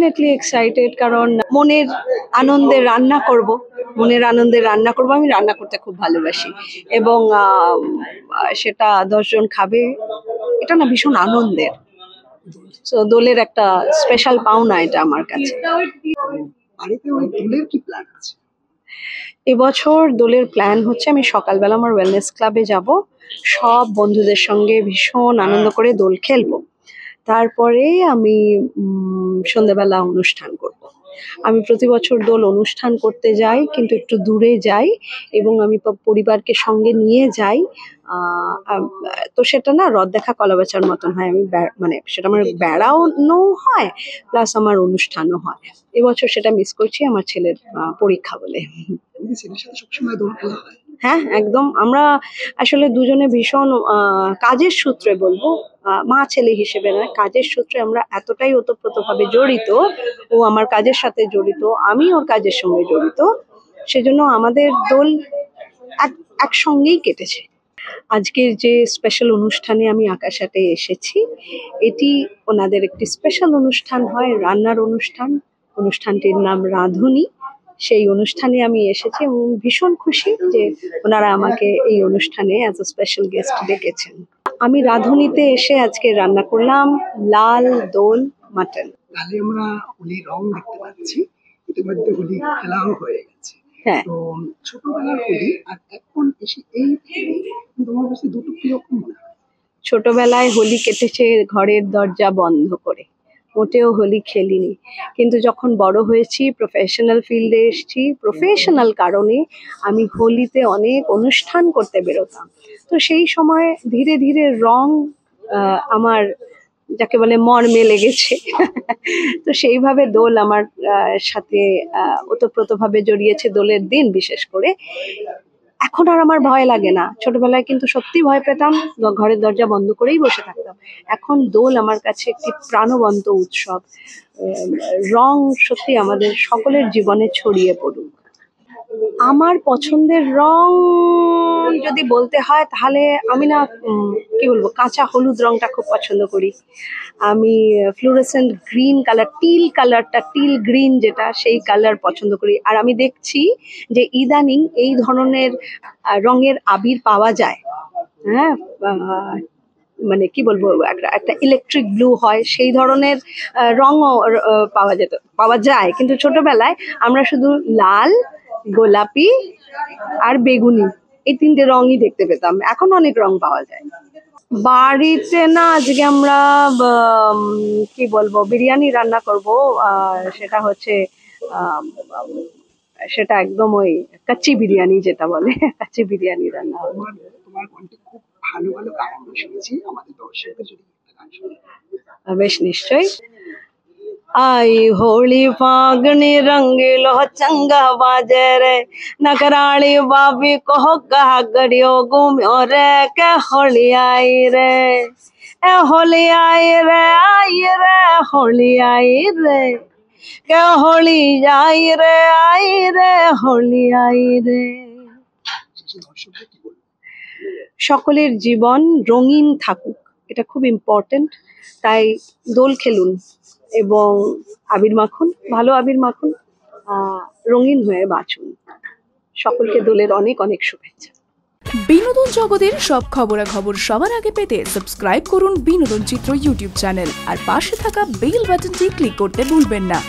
Definitely excited, কারণ মনের আনন্দে রান্না করব। আমি রান্না করতে খুব ভালোবাসি, এবং সেটা 10 জন খাবে, এটা না ভীষণ আনন্দের। তো দোলের একটা স্পেশাল পাওনা এটা আমার কাছে। এবছর দোলের প্ল্যান হচ্ছে আমি সকালবেলা আমার ওয়েলনেস ক্লাবে যাব, সব বন্ধুদের সঙ্গে ভীষণ আনন্দ করে দোল খেলবো। তারপরে আমি সন্ধ্যাবেলা অনুষ্ঠান করব। আমি প্রতি বছর দোল অনুষ্ঠান করতে যাই, কিন্তু একটু দূরে যাই, এবং আমি পরিবারকে সঙ্গে নিয়ে যাই। তো সেটা না রথ দেখা কলা বেচার মতন হয়। আমি মানে সেটা আমার বেড়ানো হয়, প্লাস আমার অনুষ্ঠানও হয়। এবছর সেটা মিস করছি আমার ছেলের পরীক্ষা বলে। হ্যাঁ, একদম। আমরা আসলে দুজনে ভীষণ কাজের সূত্রে বলবো, মা ছেলে হিসেবে নয়, কাজের সূত্রে আমরা এতটাই ওতপ্রোতভাবে জড়িত। ও আমার কাজের সাথে জড়িত, আমি ওর কাজের সঙ্গে জড়িত, সেজন্য আমাদের দোল একসঙ্গেই কেটেছে। আজকের যে স্পেশাল অনুষ্ঠানে আমি আকাশাটে এসেছি, এটি ওনাদের একটি স্পেশাল অনুষ্ঠান হয়, রান্নার অনুষ্ঠানটির নাম রাঁধুনি। সেই অনুষ্ঠানে আমি এসেছি এবং ভীষণ খুশি যে ওনারা আমাকে এই অনুষ্ঠানে অ্যাজ এ স্পেশাল গেস্ট ডেকেছেন। আমি রাঁধুনিতে এসে আজকে রান্না করলাম লাল দোল মাটন। তাহলে আমরা হোলি রং দেখতে পাচ্ছি, ইতিমধ্যে হোলি খেলাও হয়ে গেছে। হ্যাঁ, তো ছোটবেলার হোলি আর এখন এসে এই তোমার কাছে দুটো কিরকম মনে হয়? ছোটবেলায় হোলি কেটেছে ঘরের দরজা বন্ধ করে, মোটেও হোলি খেলিনি। কিন্তু যখন বড় হয়েছি, প্রফেশনাল ফিল্ডে এসেছি, প্রফেশনাল কারণে আমি হোলিতে অনেক অনুষ্ঠান করতে বেরোতাম। তো সেই সময় ধীরে ধীরে রং আমার যাকে বলে মর্মে লেগেছে। তো সেইভাবে দোল আমার সাথে ওতপ্রোতভাবে জড়িয়েছে, দোলের দিন বিশেষ করে। এখন আর আমার ভয় লাগে না। ছোটবেলায় কিন্তু সত্যি ভয় পেতাম, ঘরের দরজা বন্ধ করেই বসে থাকতাম। এখন দোল আমার কাছে একটি প্রাণবন্ত উৎসব। রং সত্যি আমাদের সকলের জীবনে ছড়িয়ে পড়ুক। আমার পছন্দের রং যদি বলতে হয়, তাহলে আমি না কি বলবো, কাঁচা হলুদ রংটা খুব পছন্দ করি। আমি ফ্লুরেসেন্ট গ্রিন কালার, টিল গ্রিন যেটা, সেই কালার পছন্দ করি। আর আমি দেখছি যে ইদানিং এই ধরনের রঙের আবির পাওয়া যায়। হ্যাঁ, মানে কি বলবো, একটা ইলেকট্রিক ব্লু হয়, সেই ধরনের রঙও পাওয়া যায়। কিন্তু ছোটবেলায় আমরা শুধু লাল, গোলাপি আর বেগুনি, এই 3টে রঙই দেখতে পেতাম। এখন অনেক রং পাওয়া যায়। বাড়িতে না, আজকে আমরা কি বলবো, বিরিয়ানি রান্না করব। সেটা হচ্ছে সেটা একদম ওই কাচ্চি বিরিয়ানি যেটা বলে, কাচ্চি বিরিয়ানি রান্না হবে। তোমার কণ্ঠে খুব ভালো ভালো গান শুনেছি, আমাদের দর্শকদের যদি গান শুনে। বেশ, নিশ্চয়ই। आई होली फागनी रंगीलो चंगा बाजे रे, नकराली बाबी कहो कहा गड़ियो घूम्यो रे, के होली आई रे, ए होली आई रे, होली आई रे, के होली आई रे, होली आई रे। সকলের জীবন রঙিন থাকুক, এটা খুব ইম্পর্টেন্ট। তাই দোল খেলুন এবং আবির মাখুন, ভালো আবির মাখুন, রঙিন হয়ে বাঁচুন। সকলকে দোলের অনেক অনেক শুভেচ্ছা। বিনোদন জগতের সব খবরাখবর সবার আগে পেতে সাবস্ক্রাইব করুন বিনোদন চিত্র ইউটিউব চ্যানেল, আর পাশে থাকা বেল বাটনটি ক্লিক করতে ভুলবেন না।